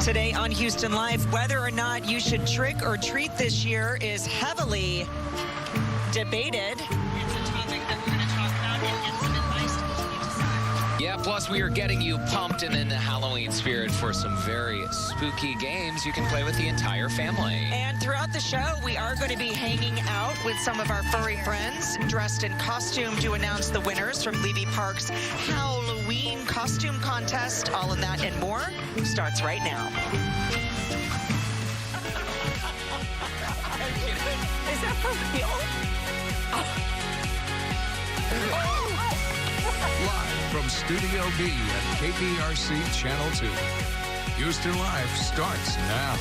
Today on Houston Life, whether or not you should trick or treat this year is heavily debated. It's a topic that we're going to talk about and get some advice to help you decide. Yeah, plus we are getting you pumped and in the Halloween spirit for some very spooky games you can play with the entire family. And throughout the show, we are going to be hanging out with some of our furry friends dressed in costume to announce the winners from Levy Park's Halloween costume contest. All of that and more starts right now. Is that for real? Live from Studio B at KPRC Channel 2. Houston Life starts now.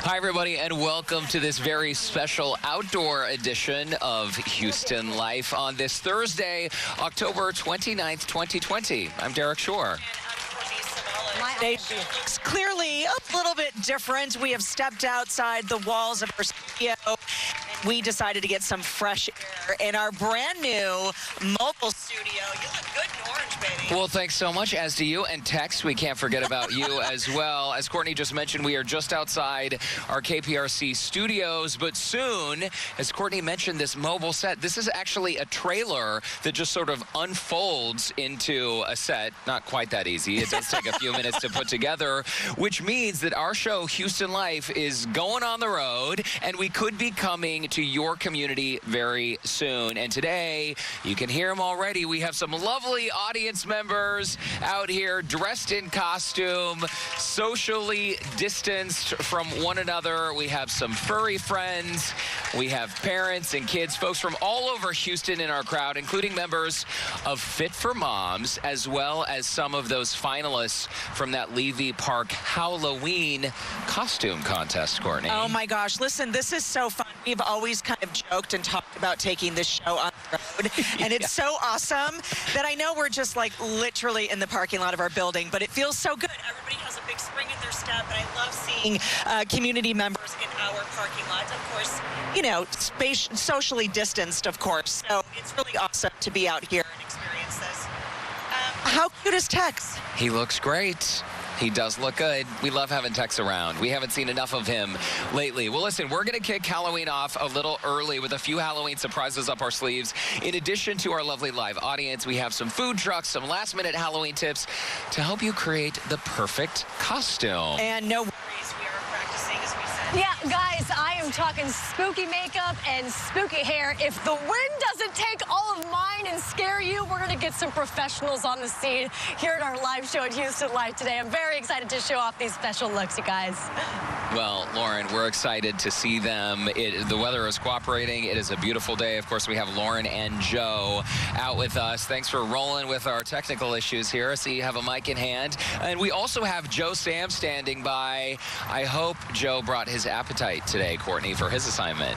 Hi, everybody, and welcome to this very special outdoor edition of Houston Life on this Thursday, October 29th, 2020. I'm Derek Shore. It's clearly a little bit different. We have stepped outside the walls of our studio. We decided to get some fresh air in our brand new mobile studio. You look good in orange, baby. Well, thanks so much, as do you. And Tex, we can't forget about you as well. As Courtney just mentioned, we are just outside our KPRC studios, but soon, as Courtney mentioned, this mobile set, this is actually a trailer that just sort of unfolds into a set. Not quite that easy. It does take a few minutes to put together, which means that our show, Houston Life, is going on the road, and we could be coming to your community very soon. And today, you can hear them already. We have some lovely audience members out here dressed in costume, socially distanced from one another. We have some furry friends. We have parents and kids, folks from all over Houston in our crowd, including members of Fit for Moms, as well as some of those finalists from that Levy Park Halloween costume contest, Courtney. Oh my gosh, listen, this is so fun. We've always kind of joked and talked about taking this show on the road, and it's so awesome that I know we're just like literally in the parking lot of our building, but it feels so good. Everybody has a big spring in their step, and I love seeing community members in our parking lot. Of course, you know, socially distanced, of course, so it's really awesome to be out here and experience this. How cute is Tex? He looks great. He does look good. We love having Tex around. We haven't seen enough of him lately. Well, listen, we're going to kick Halloween off a little early with a few Halloween surprises up our sleeves. In addition to our lovely live audience, we have some food trucks, some last-minute Halloween tips to help you create the perfect costume. And no worries, we are practicing, as we said. Yeah, guys, I am talking spooky makeup and spooky hair. If the wind doesn't take all of mine and scare you, we're going to get some professionals on the scene here at our live show at Houston Live today. I'm very excited to show off these special looks, you guys. Well, Lauren, we're excited to see them. The weather is cooperating. It is a beautiful day. Of course, we have Lauren and Joe out with us. Thanks for rolling with our technical issues here. I see you have a mic in hand. And we also have Joe Sam standing by. I hope Joe brought his appetite today, Courtney, for his assignment.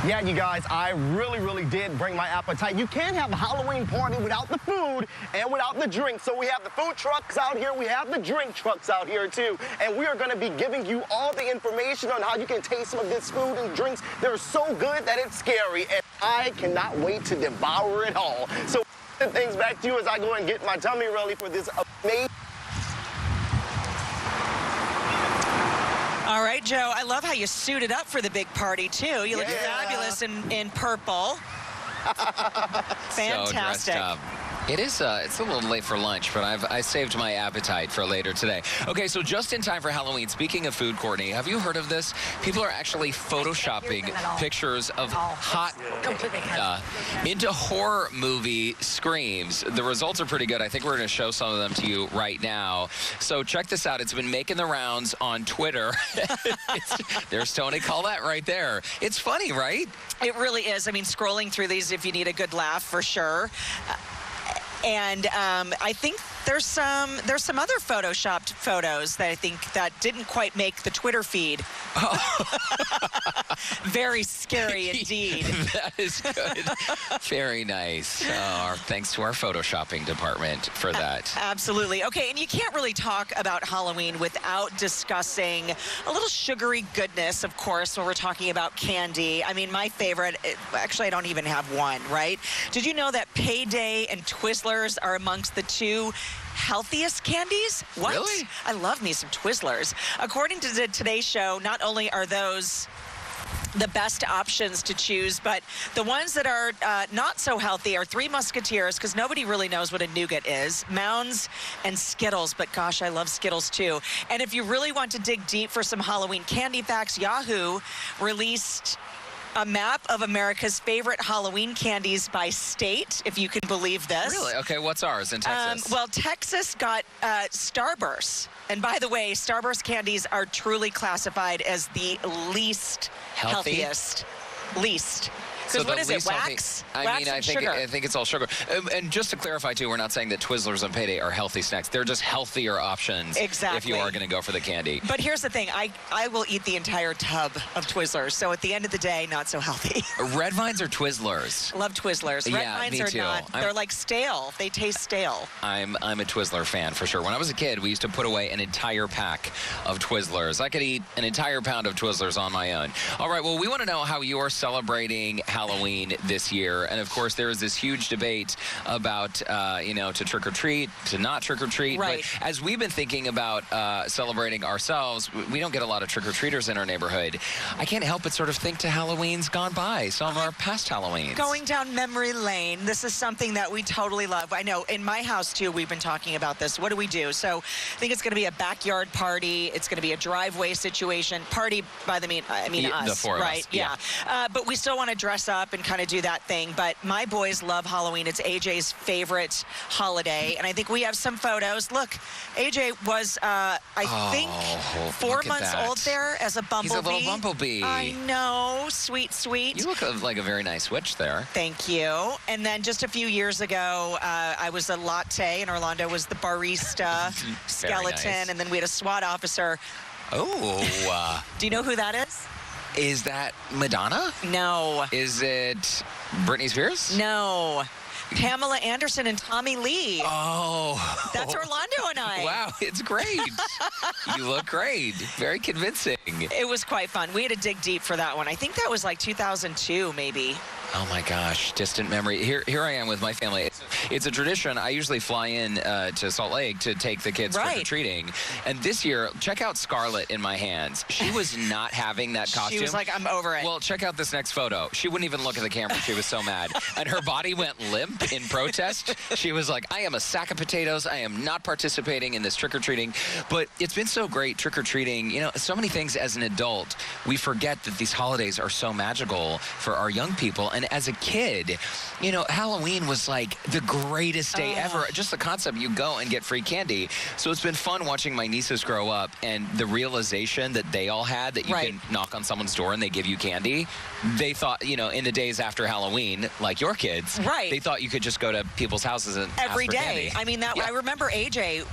Yeah, you guys, I really did bring my appetite. You can't have a Halloween party without the food and without the drink. So we have the food trucks out here. We have the drink trucks out here, too. And we are going to be giving you all the information on how you can taste some of this food and drinks. They're so good that it's scary. And I cannot wait to devour it all. So things back to you as I go and get my tummy ready for this amazing... All right, Joe, I love how you suited up for the big party, too. You look fabulous in purple. Fantastic. So dressed up. It's a little late for lunch, but I saved my appetite for later today. Okay, so just in time for Halloween, speaking of food, Courtney, have you heard of this? People are actually photoshopping pictures of hot into horror movie screams. The results are pretty good. I think we're going to show some of them to you right now. So check this out. It's been making the rounds on Twitter. There's Tony. Call that right there. It's funny, right? It really is. I mean, scrolling through these if you need a good laugh, for sure. And I think there's some other photoshopped photos that I think that didn't quite make the Twitter feed. Oh. Very scary indeed. That is good. Very nice. Thanks to our photoshopping department for that. Absolutely. Okay, and you can't really talk about Halloween without discussing a little sugary goodness, of course, when we're talking about candy. I mean, my favorite, actually, I don't even have one, right? Did you know that Payday and Twizzlers are amongst the two healthiest candies. What? Really? I love me some Twizzlers. According to the Today Show, not only are those the best options to choose, but the ones that are not so healthy are Three Musketeers, because nobody really knows what a nougat is, Mounds, and Skittles. But gosh, I love Skittles too. And if you really want to dig deep for some Halloween candy facts, Yahoo released a map of America's favorite Halloween candies by state, if you can believe this. Really? Okay, what's ours in Texas? Well, Texas got Starburst. And by the way, Starburst candies are truly classified as the least healthiest. Least. Because what is it, wax? I Sugar. think it's all sugar. And just to clarify, too, we're not saying that Twizzlers and Payday are healthy snacks. They're just healthier options if you are going to go for the candy. But here's the thing. I will eat the entire tub of Twizzlers. So at the end of the day, not so healthy. Red Vines or Twizzlers? Love Twizzlers. Red Vines me are too. not. They're like stale. They taste stale. I'm a Twizzler fan for sure. When I was a kid, we used to put away an entire pack of Twizzlers. I could eat an entire pound of Twizzlers on my own. All right, well, we want to know how you're celebrating Halloween this year. And of course, there is this huge debate about, to trick or treat, to not trick or treat. Right. But as we've been thinking about celebrating ourselves, we don't get a lot of trick or treaters in our neighborhood. I can't help but sort of think to Halloween's gone by, some of our past Halloweens. Going down memory lane, this is something that we totally love. I know in my house, too, we've been talking about this. What do we do? So I think it's going to be a backyard party. It's going to be a driveway situation. Party by I mean us. The four of right? us. Yeah. But we still want to dress up and kind of do that thing. But my boys love Halloween. It's AJ's favorite holiday. And I think we have some photos. Look, AJ was, I think, 4 months old there as a bumblebee. He's a little bumblebee. I know. Sweet, sweet. You look like a very nice witch there. Thank you. And then just a few years ago, I was a latte, and Orlando was the barista skeleton. Nice. And then we had a SWAT officer. Oh. Do you know who that is? Is that Madonna? No. Is it Britney Spears? No. Pamela Anderson and Tommy Lee. Oh. That's Orlando and I. Wow, it's great. You look great. Very convincing. It was quite fun. We had to dig deep for that one. I think that was like 2002, maybe. Oh my gosh, distant memory. Here I am with my family. It's a tradition. I usually fly in to Salt Lake to take the kids trick-or-treating. And this year, check out Scarlett in my hands. She was not having that costume. She was like, I'm over it. Well, check out this next photo. She wouldn't even look at the camera. She was so mad. And her body went limp in protest. She was like, I am a sack of potatoes. I am not participating in this trick-or-treating. But it's been so great trick-or-treating. You know, so many things as an adult, we forget that these holidays are so magical for our young people. And as a kid, you know, Halloween was like the greatest day ever. Just the concept, you go and get free candy. So it's been fun watching my nieces grow up and the realization that they all had that you can knock on someone's door and they give you candy. They thought, you know, in the days after Halloween, like your kids, they thought you could just go to people's houses and every ask for day. Candy. I mean, I remember AJ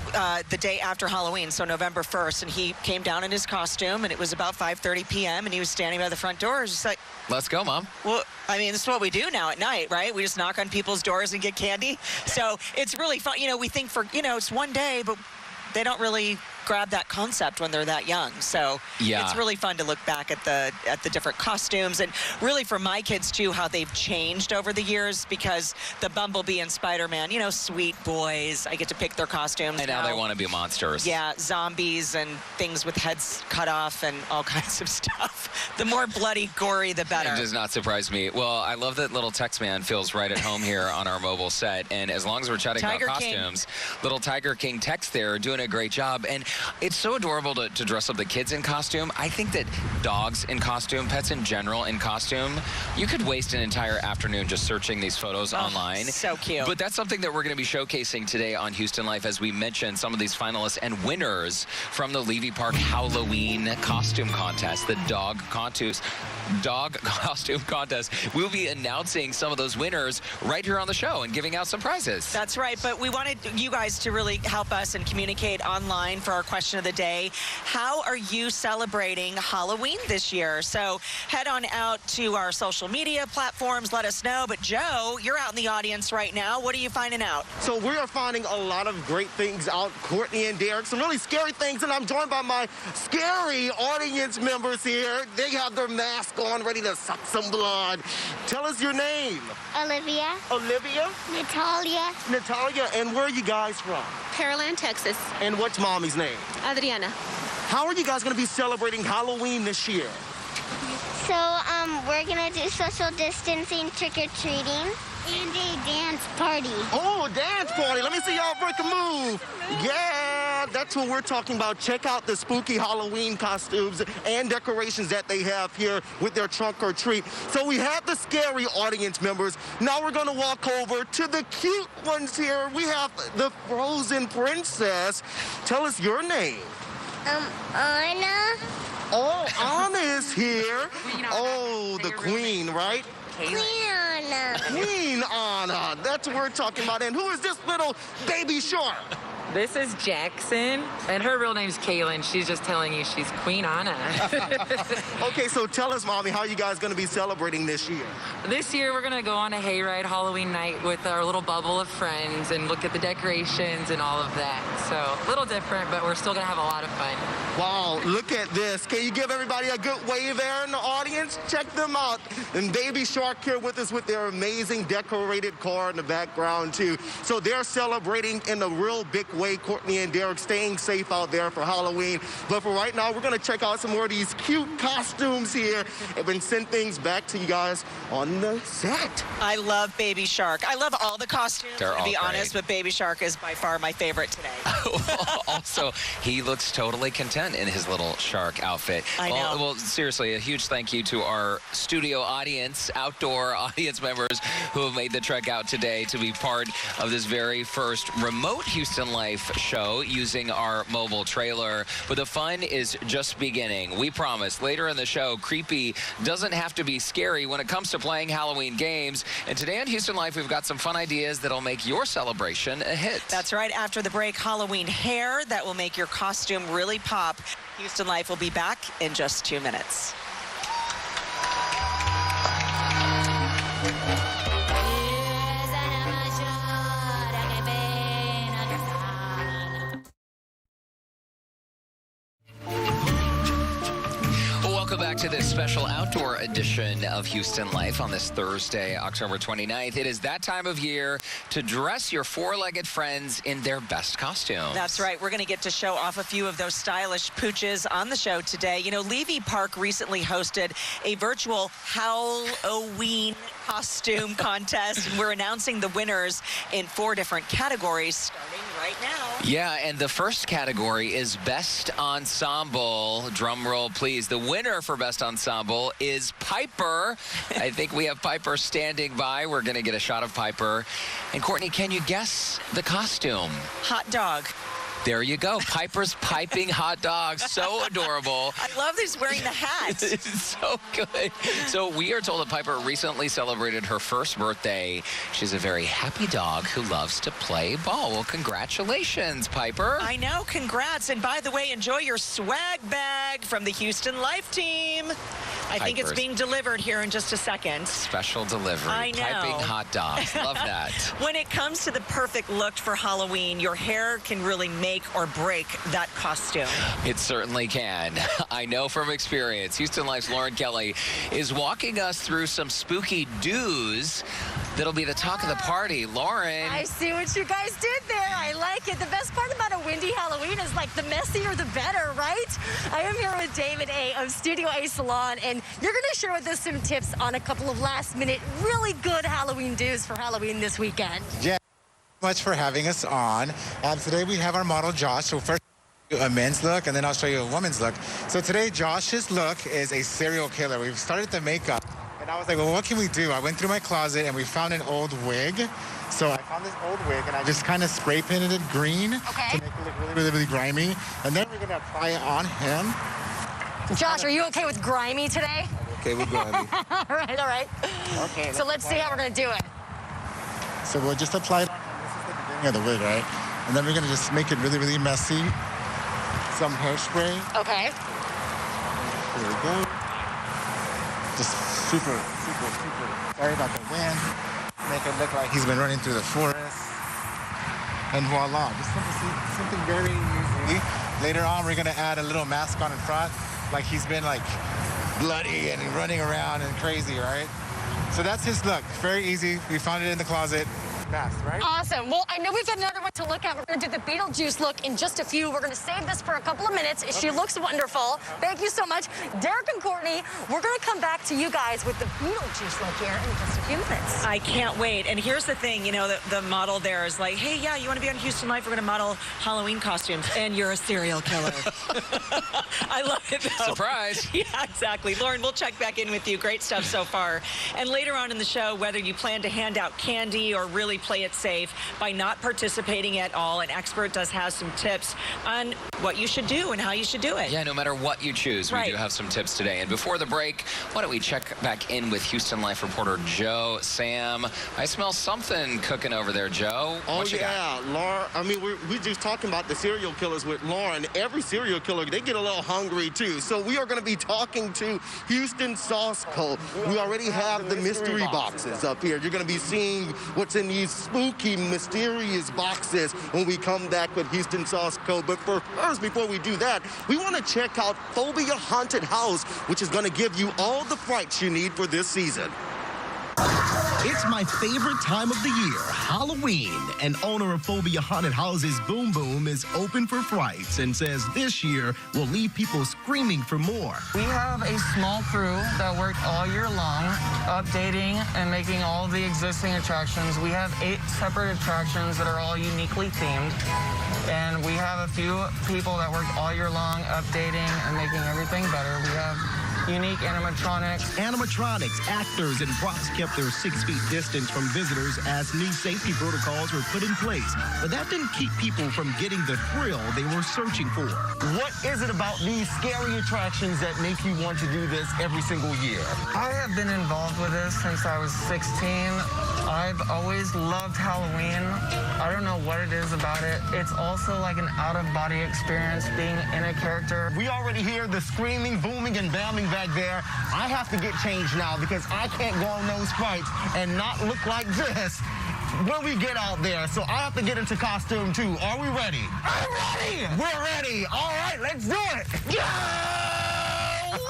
the day after Halloween, so November 1st, and he came down in his costume, and it was about 5:30 p.m., and he was standing by the front door. It was just like, let's go, Mom. Well, I mean, this is what we do now at night, right? We just knock on people's doors and get candy. So it's really fun. You know, we think it's one day, but they don't really grab that concept when they're that young. So it's really fun to look back at the different costumes, and really for my kids too, how they've changed over the years, because the Bumblebee and Spider-Man, you know, sweet boys, I get to pick their costumes. And now they want to be monsters. Yeah, zombies and things with heads cut off and all kinds of stuff. The more bloody, gory, the better. It does not surprise me. Well, I love that little Tex Man feels right at home here on our mobile set. And as long as we're chatting about costumes, little Tiger King Tex there doing a great job. And it's so adorable to dress up the kids in costume. I think that dogs in costume, pets in general in costume, you could waste an entire afternoon just searching these photos online. So cute. But that's something that we're going to be showcasing today on Houston Life, as we mentioned some of these finalists and winners from the Levy Park Halloween Costume Contest, the dog costume contest. We'll be announcing some of those winners right here on the show and giving out some prizes. That's right, but we wanted you guys to really help us and communicate online for our question of the day. How are you celebrating Halloween this year? So head on out to our social media platforms. Let us know. But Joe, you're out in the audience right now. What are you finding out? So we are finding a lot of great things out, Courtney and Derek, some really scary things, and I'm joined by my scary audience members here. They have their mask on, ready to suck some blood. Tell us your name. Olivia. Olivia? Natalia. Natalia, and where are you guys from? Pearland, Texas. And what's mommy's name? Adriana. How are you guys going to be celebrating Halloween this year? So, we're gonna do social distancing, trick-or-treating, and a dance party. Oh, dance party. Let me see y'all break a move. Yeah, that's what we're talking about. Check out the spooky Halloween costumes and decorations that they have here with their trunk or treat. So we have the scary audience members. Now we're going to walk over to the cute ones here. We have the frozen princess. Tell us your name. Anna. Oh, Anna is here. Oh, the queen, right? Queen Anna. Queen Anna. That's what we're talking about. And who is this little baby shark? This is Jackson, and her real name's Kaylin. She's just telling you she's Queen Anna. Okay, so tell us, Mommy, how are you guys going to be celebrating this year? This year, we're going to go on a hayride Halloween night with our little bubble of friends and look at the decorations and all of that. So, a little different, but we're still going to have a lot of fun. Wow, look at this. Can you give everybody a good wave there in the audience? Check them out. And Baby Shark here with us with their amazing decorated car in the background, too. So they're celebrating in a real big way. Courtney and Derek staying safe out there for Halloween. But for right now, we're going to check out some more of these cute costumes here and then send things back to you guys on the set. I love Baby Shark. I love all the costumes, They're to all be great. honest, but Baby Shark is by far my favorite today. Also, he looks totally content in his little shark outfit. I know. Well, seriously, a huge thank you to our studio audience, outdoor audience members who have made the trek out today to be part of this very first remote Houston Life show using our mobile trailer. But the fun is just beginning. We promise later in the show, creepy doesn't have to be scary when it comes to playing Halloween games. And today on Houston Life, we've got some fun ideas that'll make your celebration a hit. That's right. After the break, Halloween hair that will make your costume really pop. Houston Life will be back in just 2 minutes. Welcome back to this special outdoor edition of Houston Life on this Thursday, October 29th. It is that time of year to dress your four-legged friends in their best costume. That's right. We're going to get to show off a few of those stylish pooches on the show today. You know, Levy Park recently hosted a virtual Halloween costume contest, and we're announcing the winners in 4 different categories starting right now. Yeah, and the first category is Best Ensemble. Drum roll, please. The winner for Best Ensemble is Piper. I think we have Piper standing by. We're going to get a shot of Piper. And Courtney, can you guess the costume? Hot dog. There you go. Piper's piping hot dogs. So adorable. I love that he's wearing the hat. It's so good. So we are told that Piper recently celebrated her first birthday. She's a very happy dog who loves to play ball. Well, congratulations, Piper. I know. Congrats. And by the way, enjoy your swag bag from the Houston Life team. I think it's Piper's being delivered here in just a second. special delivery. I know. Piping hot dogs. Love that. When it comes to the perfect look for Halloween, your hair can really make or break that costume. It certainly can. I know from experience. Houston Life's Lauren Kelly is walking us through some spooky do's that'll be the talk of the party. Lauren. I see what you guys did there. I like it. The best part about a windy Halloween is like the messier the better, right? I am here with David A. of Studio A Salon, and you're going to share with us some tips on a couple of last-minute, really good Halloween do's for Halloween this weekend. Yeah, much for having us on. Today we have our model Josh. So first a men's look, and then I'll show you a woman's look. So today Josh's look is a serial killer. We've started the makeup, and I was like, well, what can we do? I went through my closet and we found an old wig. So I found this old wig and I just kind of spray painted it green to make it look really, really, really grimy. And then we're gonna apply it on him. Josh, are you okay with grimy today? Okay, we're grimy. All right, all right. Okay. So let's see how we're going to do it. So we'll just apply it. This is the beginning of the wig, right? And then we're gonna just make it really, really messy. some hairspray. Okay. There we go. Just super. Sorry about the wind. Make it look like he's been running through the forest. And voila, just something very easy. Later on, we're gonna add a little mask on in front, like he's been like bloody and running around and crazy, right? So that's his look. Very easy. We found it in the closet. Mask, right? Awesome. Well, I know we've got another one to look at. We're going to do the Beetlejuice look in just a few. We're going to save this for a couple of minutes. Okay. She looks wonderful. Thank you so much. Derek and Courtney, we're going to come back to you guys with the Beetlejuice look here in just a few minutes. I can't wait. And here's the thing, you know, the model there is like, hey, yeah, you want to be on Houston Life? We're going to model Halloween costumes. And you're a serial killer. I love it, though. Surprise. Yeah, exactly. Lauren, we'll check back in with you. Great stuff so far. And later on in the show, whether you plan to hand out candy or really play it safe by not participating at all, an expert does have some tips on what you should do and how you should do it. Yeah, no matter what you choose, we do have some tips today. And before the break, why don't we check back in with Houston Life reporter Joe. Sam, I smell something cooking over there, Joe. Oh, what you yeah, got? Lauren. I mean, we're just talking about the serial killers with Lauren. Every serial killer, they get a little hungry, too. So we are going to be talking to Houston Sauce Co. We already have the mystery boxes up here. You're going to be seeing what's in these spooky, mysterious boxes when we come back with Houston Sauce Co. But first, before we do that, we want to check out Phobia Haunted House, which is going to give you all the frights you need for this season. It's my favorite time of the year, Halloween. And owner of Phobia Haunted Houses, Boom Boom, is open for frights and says this year will leave people screaming for more. We have a small crew that worked all year long, updating and making all the existing attractions. We have 8 separate attractions that are all uniquely themed. And we have a few people that worked all year long, updating and making everything better. We have unique animatronics. Animatronics, actors, and props kept their 6 feet distance from visitors as new safety protocols were put in place. But that didn't keep people from getting the thrill they were searching for. What is it about these scary attractions that make you want to do this every single year? I have been involved with this since I was 16. I've always loved Halloween. I don't know what it is about it. It's also like an out-of-body experience being in a character. We already hear the screaming, booming, and bamming back there. I have to get changed now because I can't go on those fights and not look like this when we get out there. So I have to get into costume too. Are we ready? I'm ready! We're ready! All right, let's do it! Go! Woo!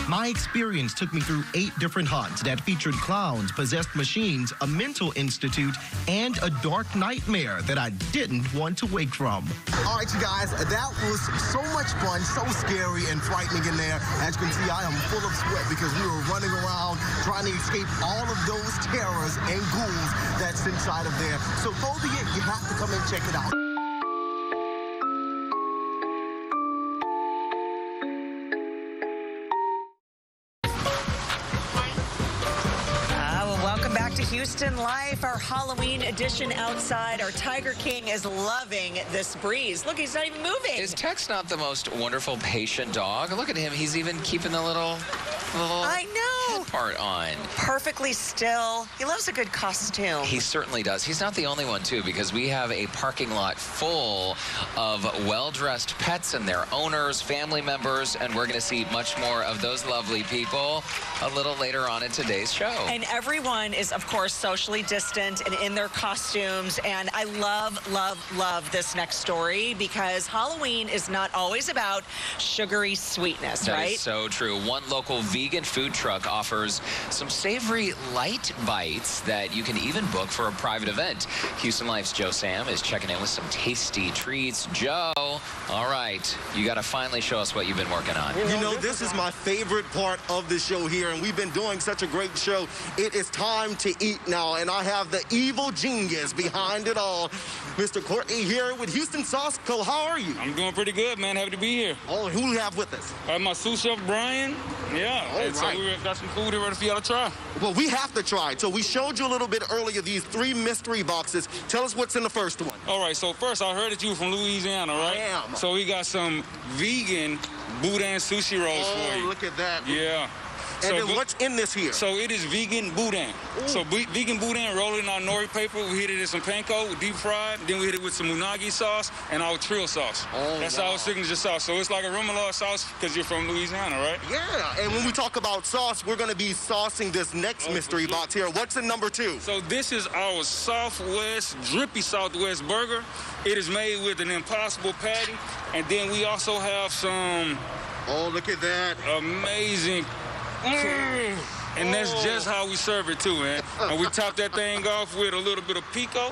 My experience took me through 8 different haunts that featured clowns, possessed machines, a mental institute, and a dark nightmare that I didn't want to wake from. All right, you guys, that was so much fun, so scary and frightening in there. As you can see, I am full of sweat because we were running around trying to escape all of those terrors and ghouls that's inside of there. So, Phobia, you have to come and check it out. Houston Life, our Halloween edition outside. Our Tiger King is loving this breeze. Look, he's not even moving. Is Tex not the most wonderful, patient dog? Look at him. He's even keeping the little I know. head part on. Perfectly still. He loves a good costume. He certainly does. He's not the only one, too, because we have a parking lot full of well-dressed pets and their owners, family members, and we're going to see much more of those lovely people a little later on in today's show. And everyone is, of course, socially distant and in their costumes. And I love, love, love this next story because Halloween is not always about sugary sweetness, right? That is so true. One local vegan food truck offers some savory light bites that you can even book for a private event. Houston Life's Joe Sam is checking in with some tasty treats. Joe, all right, you got to finally show us what you've been working on. You know, this is my favorite part of the show here, and we've been doing such a great show. It is time to eat now, and I have the evil genius behind it all, Mr. Courtney here with Houston Sauce Co. How are you? I'm doing pretty good, man. Happy to be here. Oh, who do we have with us? I have my sous chef, Brian. Yeah. All so right. we got some food here ready for y'all to try. Well, we have to try it. So we showed you a little bit earlier these 3 mystery boxes. Tell us what's in the first one. All right, so first, I heard that you were from Louisiana, right? I am. So we got some vegan boudin sushi rolls for you. Oh, look at that. Yeah. And then what's in this here? So it is vegan boudin. So vegan boudin, roll it in our nori paper. We hit it in some panko, deep fried. Then we hit it with some unagi sauce and our trill sauce. That's our signature sauce. So it's like a remoulade sauce because you're from Louisiana, right? Yeah, and when we talk about sauce, we're going to be saucing this next mystery box here. What's in number 2? So this is our Southwest, drippy Southwest burger. It is made with an Impossible patty. And then we also have some... Oh, look at that. Amazing. And that's just how we serve it too, man. And we top that thing off with a little bit of pico.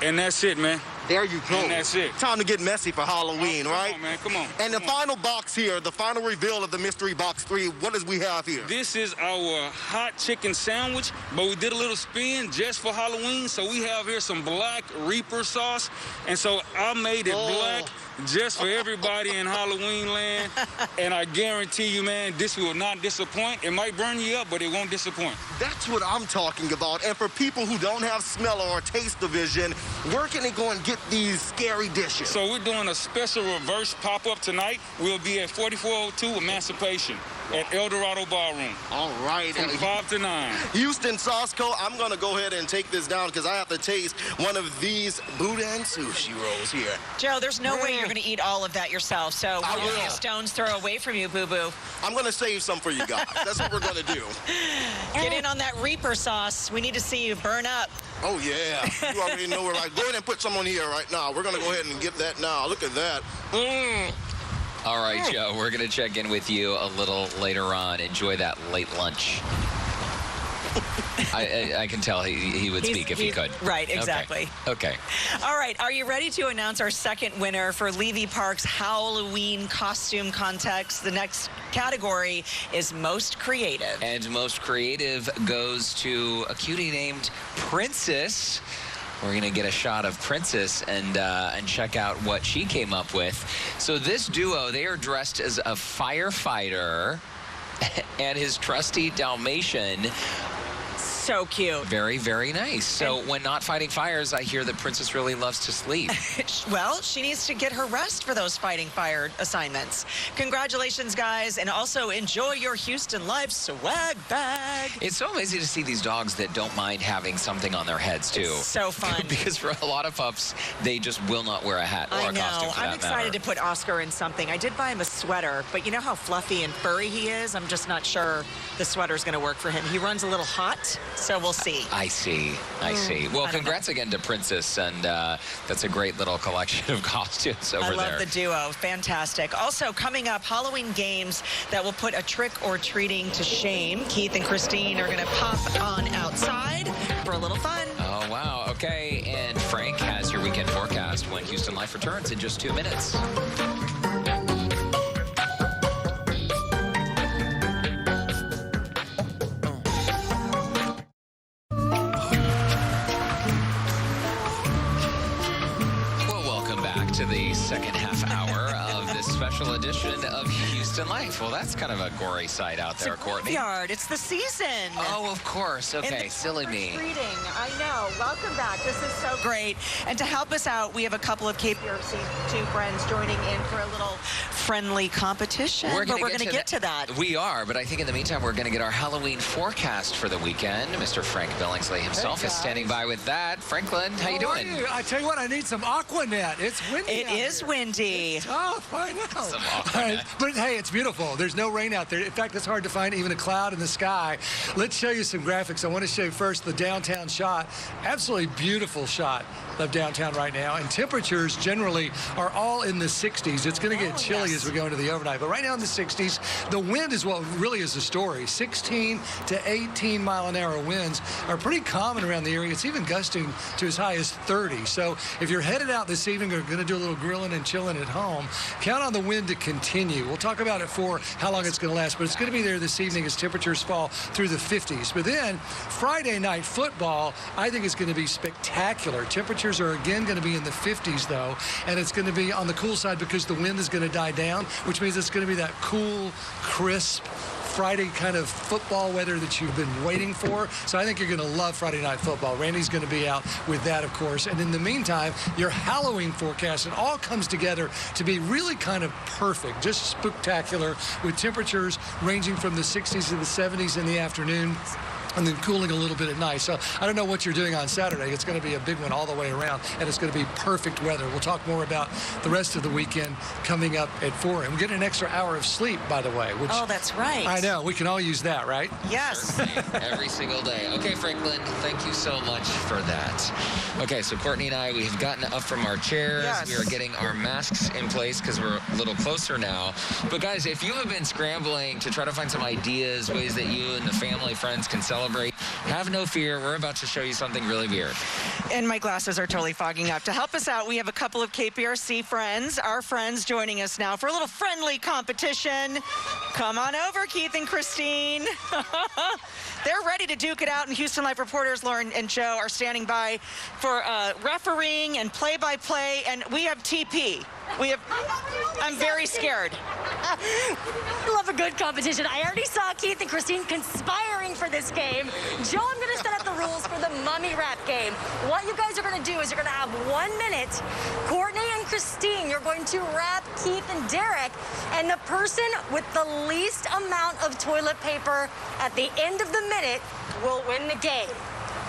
And that's it, man. There you go. And that's it. Time to get messy for Halloween, right? Come on, man. Come on. And the final box here, the final reveal of the mystery box 3, what does we have here? This is our hot chicken sandwich, but we did a little spin just for Halloween. So we have here some black Reaper sauce. And so I made it black just for everybody in Halloween land. And I guarantee you, man, this will not disappoint. It might burn you up, but it won't disappoint. That's what I'm talking about. And for people who don't have smell or taste division, where can they go and get these scary dishes? So we're doing a special reverse pop-up tonight. We'll be at 4402 Emancipation at El Dorado Ballroom. All right. From 5 to 9. Houston Sauceco, I'm going to go ahead and take this down because I have to taste one of these boudin sushi rolls here. Joe, there's no way you're going to eat all of that yourself, so I we'll will. be a stone's throw away from you, boo-boo. I'm going to save some for you guys. That's what we're going to do. Get in on that Reaper sauce. We need to see you burn up. Oh, yeah. You already know where I go ahead and put some on here right now. We're going to go ahead and get that now. Look at that. All right, Joe, we're going to check in with you a little later on. Enjoy that late lunch. I can tell he would speak if he could. Right, exactly. Okay. All right, are you ready to announce our second winner for Levy Park's Halloween costume contest? The next category is Most Creative. And Most Creative goes to a cutie named Princess. We're going to get a shot of Princess and check out what she came up with. So this duo, they are dressed as a firefighter and his trusty Dalmatian. So cute. Very, very nice. So when not fighting fires, I hear that Princess really loves to sleep. Well, she needs to get her rest for those fighting fire assignments. Congratulations, guys, and also enjoy your Houston Life swag bag. It's so amazing to see these dogs that don't mind having something on their heads, too. It's so fun. Because for a lot of pups, they just will not wear a hat or a costume for I'm that excited matter. to put Oscar in something. I did buy him a sweater, but you know how fluffy and furry he is? I'm just not sure the sweater's going to work for him. He runs a little hot, so we'll see. I see. Well, congrats again to Princess, and that's a great little collection of costumes over there. I love the duo. Fantastic. Also, coming up, Halloween games that will put a trick-or-treating to shame. Keith and Christine are going to pop on outside for a little fun. Oh, wow. Okay, and Frank has your weekend forecast when Houston Life returns in just 2 minutes. To the second half hour of this special edition of Houston Life. Well, that's kind of a gory sight out there, Courtney. Yard. It's the season. Oh, of course. Okay, silly me. I know. Welcome back. This is so great. And to help us out, we have a couple of KPRC2 friends joining in for a little friendly competition. We're going to get to that. We are, but I think in the meantime, we're going to get our Halloween forecast for the weekend. Mr. Frank Billingsley himself is standing by with that. Franklin, how you doing? I tell you what, I need some Aquanet. It's windy. It is windy. It's tough, I know. But hey, it's beautiful. There's no rain out there. In fact, it's hard to find even a cloud in the sky. Let's show you some graphics. I want to show you first the downtown shot. Absolutely beautiful shot of downtown right now. And temperatures generally are all in the 60s. It's going to get chilly as we go into the overnight. But right now in the 60s, the wind is what really is the story. 16 to 18 mile an hour winds are pretty common around the area. It's even gusting to as high as 30. So if you're headed out this evening or going to do a little grilling and chilling at home, count on the wind to continue. We'll talk about it for how long it's going to last, but it's going to be there this evening as temperatures fall through the 50s. But then Friday night football, I think is going to be spectacular. Temperatures are again going to be in the 50s, though, and it's going to be on the cool side because the wind is going to die down, which means it's going to be that cool, crisp Friday kind of football weather that you've been waiting for. So I think you're going to love Friday Night Football. Randy's going to be out with that, of course. And in the meantime, your Halloween forecast, it all comes together to be really kind of perfect, just spectacular, with temperatures ranging from the 60s to the 70s in the afternoon, and then cooling a little bit at night. So I don't know what you're doing on Saturday. It's going to be a big one all the way around, and it's going to be perfect weather. We'll talk more about the rest of the weekend coming up at 4. And we get an extra hour of sleep, by the way. Which, oh, that's right. I know. We can all use that, right? Yes. Every single day. Okay, Franklin, thank you so much for that. Okay, so Courtney and I, we have gotten up from our chairs. Yes. We are getting our masks in place because we're a little closer now. But guys, if you have been scrambling to try to find some ideas, ways that you and the family, friends can celebrate, have no fear. We're about to show you something really weird. And my glasses are totally fogging up. To help us out, we have a couple of KPRC friends, our friends, joining us now for a little friendly competition. Come on over, Keith and Christine. They're ready to duke it out, and Houston Life reporters Lauren and Joe are standing by for refereeing and play-by-play, and we have TP. I'm very scared. I love a good competition. I already saw Keith and Christine conspiring for this game. Joe, I'm going to set up the rules for the mummy rap game. What you guys are going to do is you're going to have 1 minute. Courtney and Christine, you're going to rap Keith and Derek, and the person with the least amount of toilet paper at the end of the minute will win the game.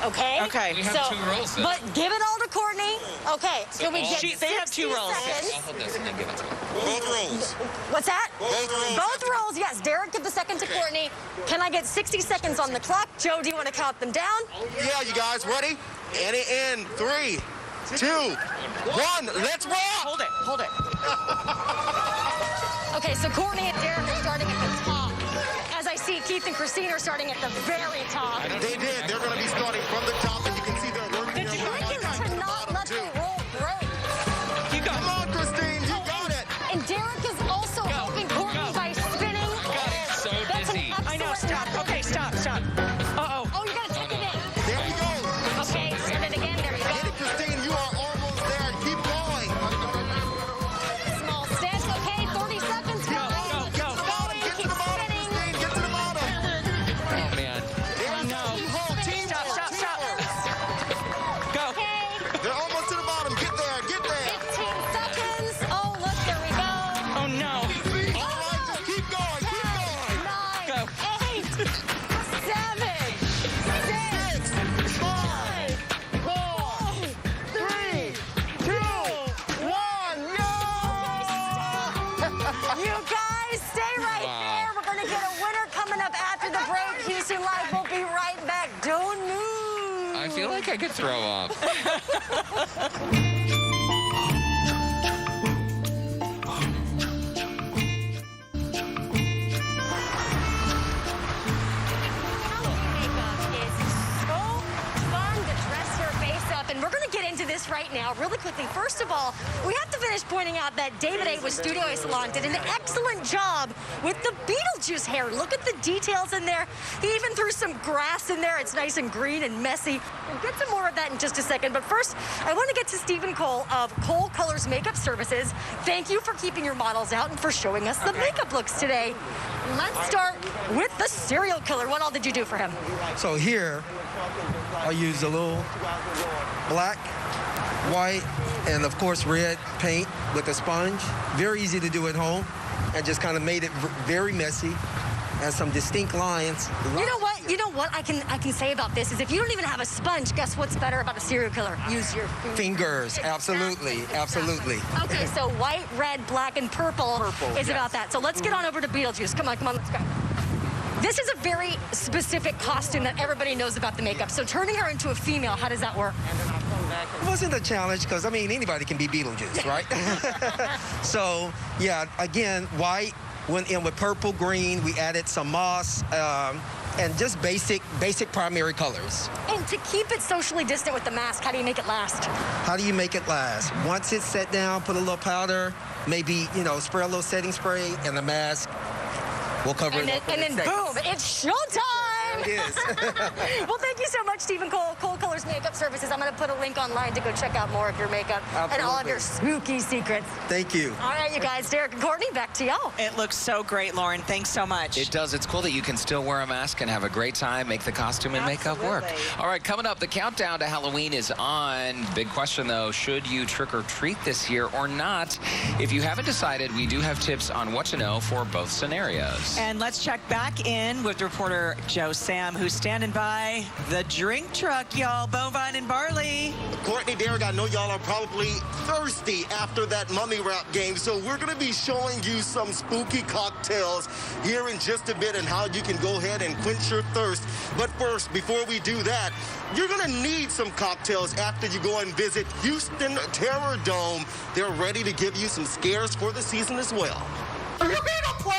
Okay? Okay. We have 2 rolls then. But give it all to Courtney. Okay. So we get they have 2 rolls. seconds. I'll hold this and then give it to him. Both rolls. What's that? Both rolls. Both rolls, yes. Derek, give the second to Courtney. Can I get 60 seconds on the clock? Joe, do you want to count them down? Yeah, you guys ready? And it in 3, 2, 1. Let's rock! Hold it. Hold it. Okay, so Courtney and Derek are starting at the top. As I see, Keith and Christine are starting at the very top. They did. They're going to be starting from the top, and you can see they're working The trick is to not let the roll break. You got Come on, Christine. You got it. And Derek is also helping Courtney by spinning. God, so That's an dizzy. I know. excellent Stop. method. Okay, stop. Uh-oh. Oh, you got to take it in. There we go. Okay, start it again. There you Get it, go. Christine. You are almost there. Keep going. Small steps. Okay, 30 seconds. Go. Get to the bottom. Get to the bottom, Christine. Get to the bottom. Oh, man. Stop. Go. Okay. They're almost to the bottom. Get there. Get there. 15 seconds. Oh, look, there we go. Oh, no. All right, just keep going. Keep going. 9, Go. 8, 7, 6, 5, 4, 3, 2, 1. You guys stay right there. We're going to get a winner coming up after the break. Houston Live will be right back. Don't move. I feel like I could throw up. And we're going to get into this right now really quickly. First of all, we have to finish pointing out that David A. with Studio A Salon did an excellent job with the Beetlejuice hair. Look at the details in there. He even threw some grass in there. It's nice and green and messy. We'll get some more of that in just a second. But first, I want to get to Stephen Cole of Cole Colors Makeup Services. Thank you for keeping your models out and for showing us the makeup looks today. Let's start with the serial killer. What all did you do for him? So here, I used a little black, white, and of course red paint with a sponge. Very easy to do at home, and just kind of made it very messy. And some distinct lines. You know what? You know what I can say about this is if you don't even have a sponge, guess what's better about a serial killer? Use your fingers. Absolutely. Okay, so white, red, black, and purple is about that. So let's get on over to Beetlejuice. Come on, let's go. This is a very specific costume that everybody knows about the makeup. So turning her into a female, how does that work? It wasn't a challenge because, I mean, anybody can be Beetlejuice, right? So, yeah, again, white went in with purple, green. We added some moss and just basic primary colors. And to keep it socially distant with the mask, how do you make it last? How do you make it last? Once it's set down, put a little powder, maybe, spray a little setting spray, and the mask will cover it up. And then boom, it's showtime! It is. Well, thank you so much, Stephen Cole, Cole Colors Makeup Services. prices. I'm going to put a link online to go check out more of your makeup and all of your spooky secrets. Thank you. All right, you guys, Derek and Courtney, back to y'all. It looks so great, Lauren. Thanks so much. It does. It's cool that you can still wear a mask and have a great time, make the costume and makeup work. All right, coming up, the countdown to Halloween is on. Big question, though, should you trick or treat this year or not? If you haven't decided, we do have tips on what to know for both scenarios. And let's check back in with reporter Joe Sam, who's standing by the drink truck, y'all. Bovine and barley. Courtney, Derek, I know y'all are probably thirsty after that mummy rap game, so we're going to be showing you some spooky cocktails here in just a bit and how you can go ahead and quench your thirst. But first, before we do that, you're going to need some cocktails after you go and visit Houston Terror Dome. They're ready to give you some scares for the season as well. Are you going to play?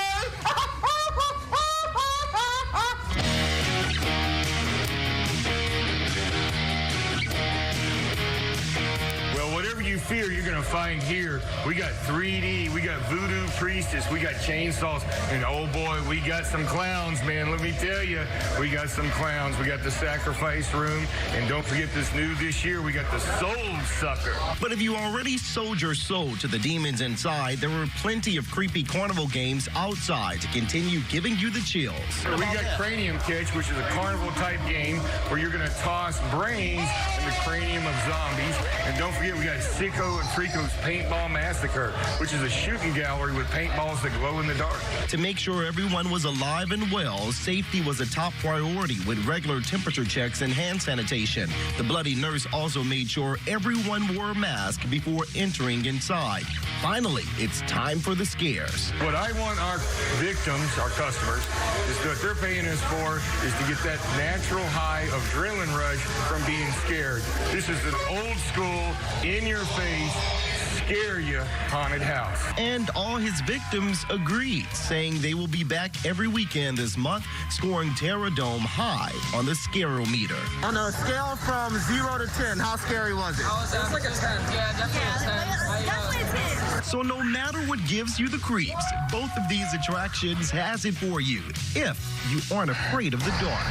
Whatever you fear, you're going to find here. We got 3D, we got voodoo priestess, we got chainsaws, and oh boy, we got some clowns, man. Let me tell you, we got some clowns. We got the sacrifice room, and don't forget this year, we got the soul sucker. But if you already sold your soul to the demons inside, there were plenty of creepy carnival games outside to continue giving you the chills. We got Cranium Catch, which is a carnival-type game where you're going to toss brains in the cranium of zombies. And don't forget, we got Sicko and Frico's Paintball Massacre, which is a shooting gallery with paintballs that glow in the dark. To make sure everyone was alive and well, safety was a top priority with regular temperature checks and hand sanitation. The bloody nurse also made sure everyone wore a mask before entering inside. Finally, it's time for the scares. What I want our victims, our customers, is what they're paying us for is to get that natural high of adrenaline rush from being scared. This is an old school, in-your-face, scare-you haunted house. And all his victims agreed, saying they will be back every weekend this month, scoring Terror Dome high on the Scarometer. On a scale from 0 to 10, how scary was it? It was like a 10. Yeah, definitely a 10. So no matter what gives you the creeps, both of these attractions has it for you, if you aren't afraid of the dark.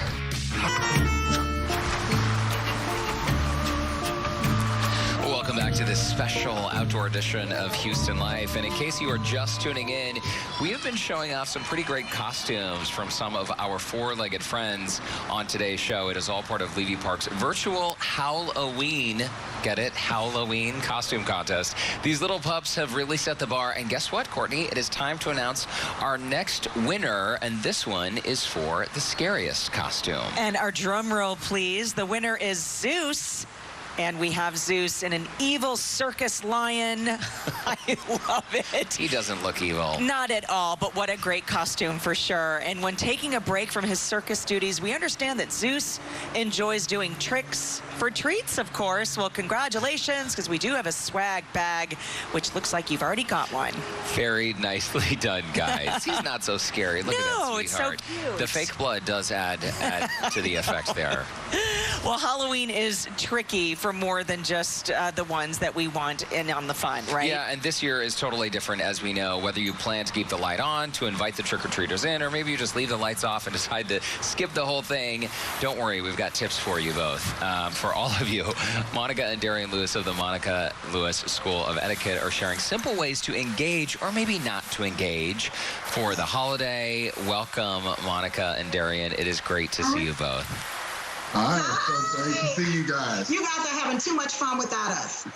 Welcome back to this special outdoor edition of Houston Life. And in case you are just tuning in, we have been showing off some pretty great costumes from some of our four-legged friends on today's show. It is all part of Levy Park's virtual Halloween, get it, Halloween costume contest. These little pups have really set the bar. And guess what, Courtney? It is time to announce our next winner. And this one is for the scariest costume. And our drum roll, please. The winner is Zeus. And we have Zeus in an evil circus lion. I love it. He doesn't look evil. Not at all, but what a great costume for sure. And when taking a break from his circus duties, we understand that Zeus enjoys doing tricks for treats, of course. Well, congratulations, because we do have a swag bag, which looks like you've already got one. Very nicely done, guys. He's not so scary. Look at that sweetheart. It's so cute. The fake blood does add to the effect there. Well, Halloween is tricky for more than just the ones that we want in on the fun, right? Yeah, and this year is totally different, as we know. Whether you plan to keep the light on to invite the trick-or-treaters in, or maybe you just leave the lights off and decide to skip the whole thing, don't worry, we've got tips for you both. For all of you, Monica and Darian Lewis of the Monica Lewis School of Etiquette are sharing simple ways to engage, or maybe not to engage, for the holiday. Welcome, Monica and Darian. It is great to see you both. Hi, it's so great to see you guys. You guys are having too much fun without us.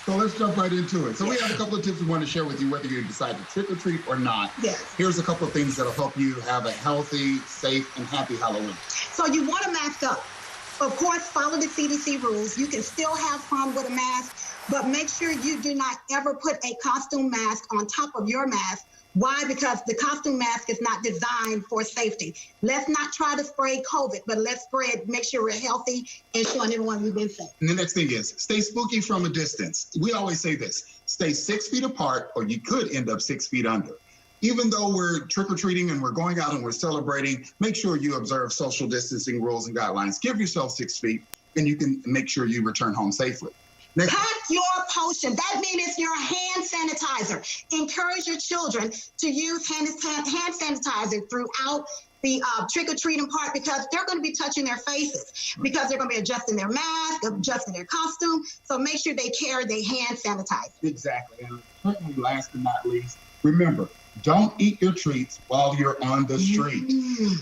So let's jump right into it. So we have a couple of tips we want to share with you, whether you decide to trick or treat or not. Yes. Here's a couple of things that'll help you have a healthy, safe, and happy Halloween. So you want to mask up. Of course, follow the CDC rules. You can still have fun with a mask, but make sure you do not ever put a costume mask on top of your mask. Why? Because the costume mask is not designed for safety. Let's not try to spray COVID, but let's make sure we're healthy and showing everyone we've been safe. And the next thing is, stay spooky from a distance. We always say this, stay 6 feet apart or you could end up 6 feet under. Even though we're trick-or-treating and we're going out and we're celebrating, make sure you observe social distancing rules and guidelines. Give yourself 6 feet and you can make sure you return home safely. Next. Pack your potion. That means it's your hand sanitizer. Encourage your children to use hand sanitizer throughout the trick-or-treating part because they're going to be touching their faces because they're going to be adjusting their mask, adjusting their costume. So make sure they carry their hand sanitizer. Exactly. And certainly last but not least, remember, don't eat your treats while you're on the street.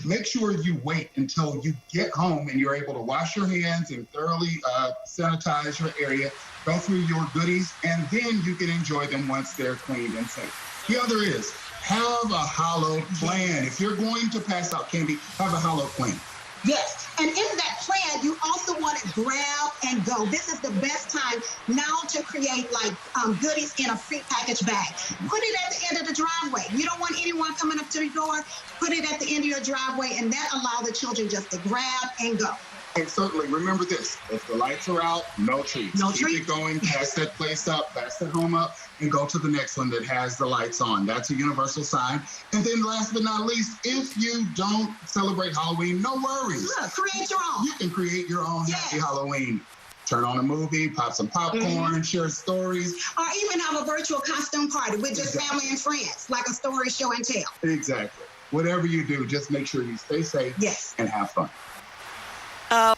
Make sure you wait until you get home and you're able to wash your hands and thoroughly sanitize your area, go through your goodies, and then you can enjoy them once they're cleaned and safe. The other is, have a hollow plan. If you're going to pass out candy, have a hollow plan. Yes, and in that plan, you also want to grab and go. This is the best time now to create like goodies in a pre-packaged bag. Put it at the end of the driveway. You don't want anyone coming up to your door. Put it at the end of your driveway, and that allows the children just to grab and go. And certainly remember this, if the lights are out, no treats. Keep it going, pass that place up, pass that home up, and go to the next one that has the lights on. That's a universal sign. And then last but not least, if you don't celebrate Halloween, no worries. Look, create your own. You can create your own Happy Halloween. Turn on a movie, pop some popcorn, share stories. Or even have a virtual costume party with just family and friends, like a story show and tell. Exactly. Whatever you do, just make sure you stay safe and have fun. We can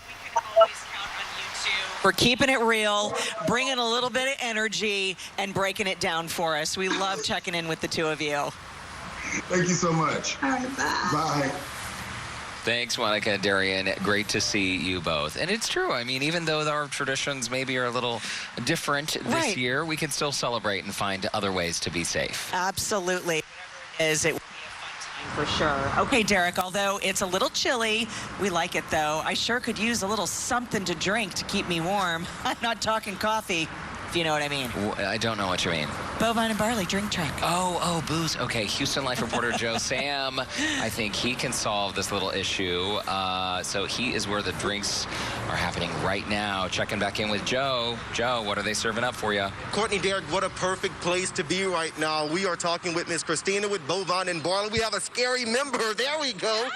always count on you two. We're keeping it real, bringing a little bit of energy, and breaking it down for us. We love checking in with the two of you. Thank you so much. All right, bye. Bye. Thanks, Monica and Darian. Great to see you both. And it's true. I mean, even though our traditions maybe are a little different this year, we can still celebrate and find other ways to be safe. Absolutely. It for sure. Okay, Derek, although it's a little chilly, we like it, though. I sure could use a little something to drink to keep me warm. I'm not talking coffee, if you know what I mean. I don't know what you mean. Bovine and barley drink truck. Oh, booze. Okay, Houston Life reporter Joe Sam, I think he can solve this little issue. So he is where the drinks are happening right now. Checking back in with Joe. Joe, what are they serving up for you? Courtney, Derek, what a perfect place to be right now. We are talking with Miss Christina with Bovine and Barley. We have a scary member. There we go.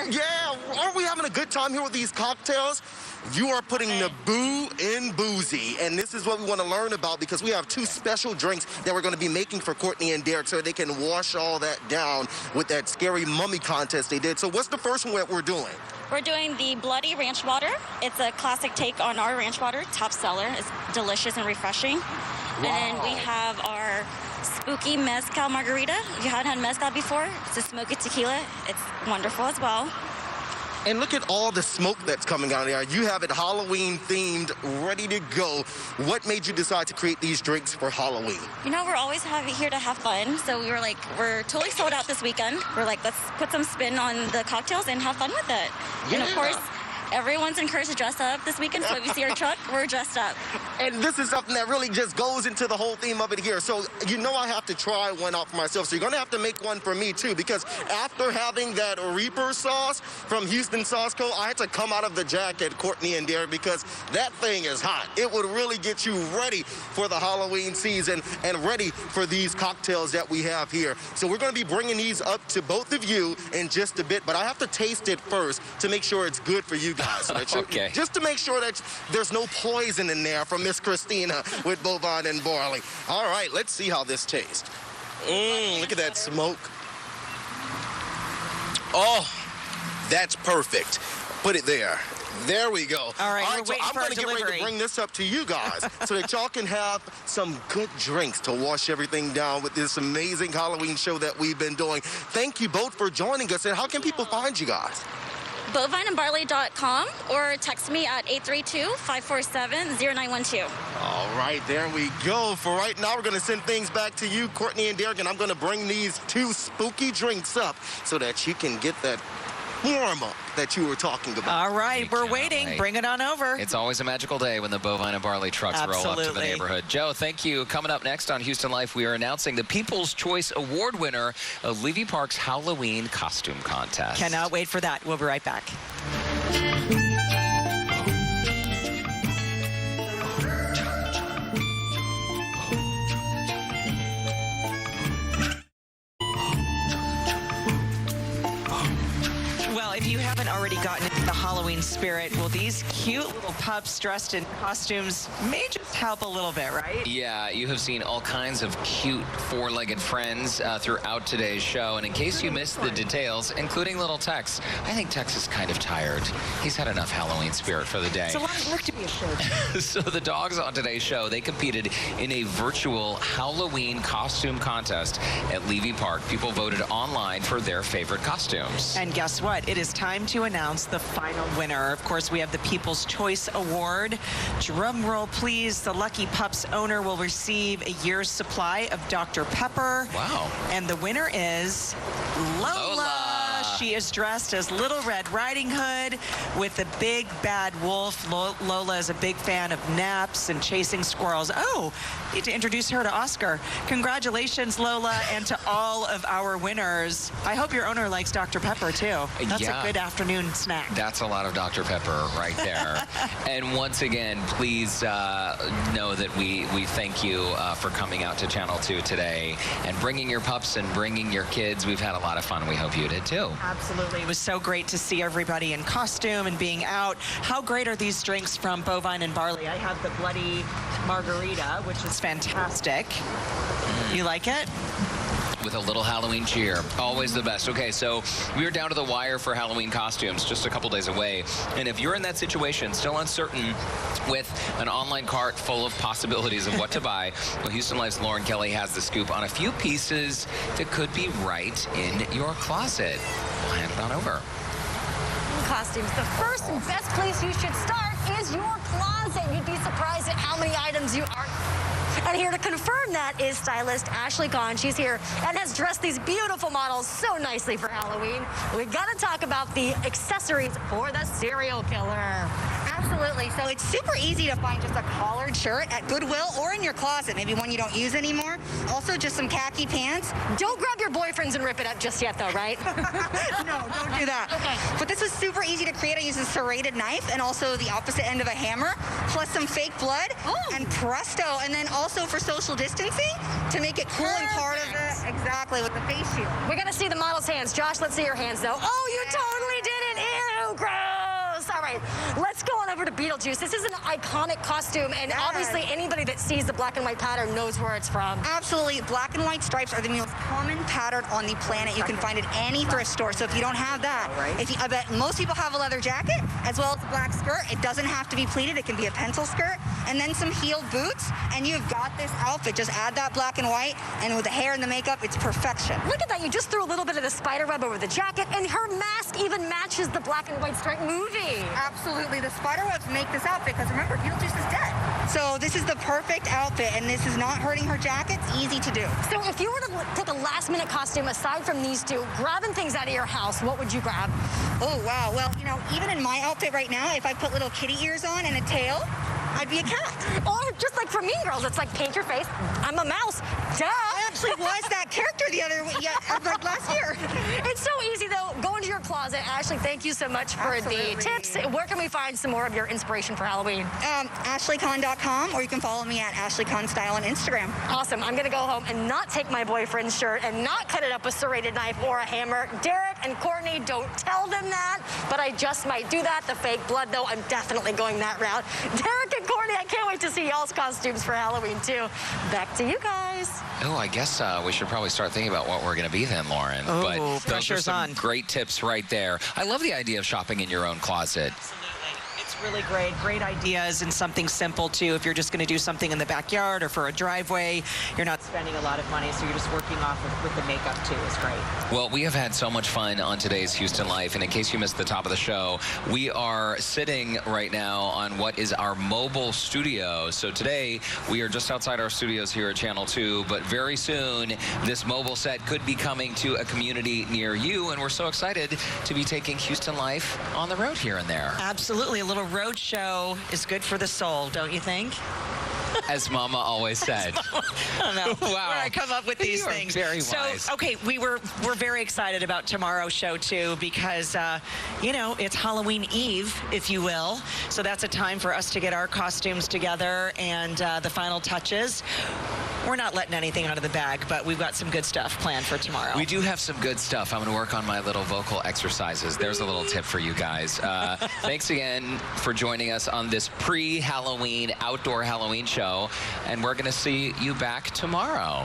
Yeah, aren't we having a good time here with these cocktails? You are putting the boo in boozy, and this is what we want to learn about because we have two special drinks that we're going to be making for Courtney and Derek so they can wash all that down with that scary mummy contest they did. So what's the first one that we're doing? We're doing the Bloody Ranch Water. It's a classic take on our ranch water, top seller. It's delicious and refreshing. Wow. And we have our Spooky Mezcal Margarita. If you haven't had Mezcal before, it's a smoky tequila. It's wonderful as well. And look at all the smoke that's coming out there. You have it Halloween themed, ready to go. What made you decide to create these drinks for Halloween? You know, we're always here to have fun. So we were like, we're totally sold out this weekend. We're like, let's put some spin on the cocktails and have fun with it. Yeah. And of course, everyone's encouraged to dress up this weekend, so if you see our truck, we're dressed up. And this is something that really just goes into the whole theme of it here. So you know I have to try one out for myself, so you're going to have to make one for me, too, because after having that Reaper sauce from Houston Sauce Co., I had to come out of the jacket, Courtney and Derek, because that thing is hot. It would really get you ready for the Halloween season and ready for these cocktails that we have here. So we're going to be bringing these up to both of you in just a bit, but I have to taste it first to make sure it's good for you guys. Okay. Just to make sure that there's no poison in there from Miss Christina with Bovine and Barley. All right, let's see how this tastes. Look at that smoke. Oh, that's perfect. Put it there. There we go. All right, so I'm going to get ready to bring this up to you guys so that y'all can have some good drinks to wash everything down with this amazing Halloween show that we've been doing. Thank you both for joining us. And how can people find you guys? bovineandbarley.com or text me at 832-547-0912. All right, there we go. For right now, we're going to send things back to you, Courtney and Derek, and I'm going to bring these two spooky drinks up so that you can get that warm up that you were talking about. All right, we're waiting. Wait. Bring it on over. It's always a magical day when the Bovine and Barley trucks roll up to the neighborhood. Joe, thank you. Coming up next on Houston Life, we are announcing the People's Choice Award winner of Levy Park's Halloween costume contest. Cannot wait for that. We'll be right back. If you haven't already already gotten into the Halloween spirit. Well, these cute little pups dressed in costumes may just help a little bit, right? Yeah, you have seen all kinds of cute four-legged friends throughout today's show. And in case you missed the details, including little Tex, I think Tex is kind of tired. He's had enough Halloween spirit for the day. It's a lot of work to be assured. So the dogs on today's show, they competed in a virtual Halloween costume contest at Levy Park. People voted online for their favorite costumes. And guess what? It is time to announce the final winner. Of course, we have the People's Choice Award. Drum roll, please. The Lucky Pups owner will receive a year's supply of Dr. Pepper. Wow. And the winner is Lola. She is dressed as Little Red Riding Hood with the big bad wolf. Lola is a big fan of naps and chasing squirrels. Oh, need to introduce her to Oscar. Congratulations, Lola, and to all of our winners. I hope your owner likes Dr. Pepper, too. That's a good afternoon snack. That's a lot of Dr. Pepper right there. And once again, please know that we thank you for coming out to Channel 2 today and bringing your pups and bringing your kids. We've had a lot of fun. We hope you did, too. Absolutely. It was so great to see everybody in costume and being out. How great are these drinks from Bovine and Barley? I have the Bloody Margarita, which is fantastic. You like it? With a little Halloween cheer. Always the best. Okay, so we are down to the wire for Halloween costumes, just a couple days away. And if you're in that situation, still uncertain with an online cart full of possibilities of what to buy, well, Houston Life's Lauren Kelly has the scoop on a few pieces that could be right in your closet. I'll hand it on over. Costumes. The first and best place you should start is your closet. You'd be surprised at how many items you are. And here to confirm that is stylist Ashley Kahn. She's here and has dressed these beautiful models so nicely for Halloween. We got to talk about the accessories for the serial killer. Absolutely. So it's super easy to find just a collared shirt at Goodwill or in your closet, maybe one you don't use anymore. Also, just some khaki pants. Don't grab your boyfriends and rip it up just yet, though, right? No, don't do that. Okay. But this was super easy to create. I used a serrated knife and also the opposite end of a hammer, plus some fake blood, and presto. And then also for social distancing, to make it cool and part of it. Exactly, with the face shield. We got to see the model's hands. Josh, let's see your hands, though. Oh, you totally did it. Ew, gross. All right, let's go on over to Beetlejuice. This is an iconic costume, and obviously anybody that sees the black and white pattern knows where it's from. Absolutely. Black and white stripes are the most common pattern on the planet. You can find it at any thrift store. So if you don't have that, I bet most people have a leather jacket as well as a black skirt. It doesn't have to be pleated. It can be a pencil skirt, and then some heeled boots, and you've got this outfit. Just add that black and white, and with the hair and the makeup, it's perfection. Look at that. You just threw a little bit of the spider web over the jacket, and her mask even matches the black and white stripe movie. Absolutely. The spider webs make this outfit because remember, Beetlejuice is dead. So this is the perfect outfit, and this is not hurting her jacket. It's easy to do. So if you were to pick a last-minute costume aside from these two, grabbing things out of your house, what would you grab? Oh, wow. Well, you know, even in my outfit right now, if I put little kitty ears on and a tail, I'd be a cat. Or just like for Mean Girls, it's like paint your face. I'm a mouse. Duh. I actually was that character like last year. It's so easy though. Go into your closet. Ashley, thank you so much for the tips. Where can we find some more of your inspiration for Halloween? AshleyCahn.com, or you can follow me at Ashley Kahn Style on Instagram. Awesome. I'm gonna go home and not take my boyfriend's shirt and not cut it up with a serrated knife or a hammer. Derek and Courtney, don't tell them that, but I just might do that. The fake blood though, I'm definitely going that route. Derek and Courtney, I can't wait to see y'all's costumes for Halloween too. Back to you guys. Oh, I guess we should probably start thinking about what we're going to be then, Lauren. Oh, but those are some on. great tips right there. I love the idea of shopping in your own closet. Really great ideas, and something simple too. If you're just going to do something in the backyard or for a driveway, you're not spending a lot of money, so you're just working off with the makeup too. Is great. Well, we have had so much fun on today's Houston Life, and in case you missed the top of the show, we are sitting right now on what is our mobile studio. So today we are just outside our studios here at Channel 2, but very soon this mobile set could be coming to a community near you, and we're so excited to be taking Houston Life on the road here and there. Absolutely. A little road show is good for the soul, don't you think? As Mama always said. I don't know wow. where I come up with these things. Very wise. So, okay, we're very excited about tomorrow's show too, because you know, it's Halloween Eve, if you will. So that's a time for us to get our costumes together and the final touches. we're not letting anything out of the bag, but we've got some good stuff planned for tomorrow. We do have some good stuff. I'm going to work on my little vocal exercises. There's a little tip for you guys. Thanks again for joining us on this pre-Halloween outdoor Halloween show, and we're going to see you back tomorrow.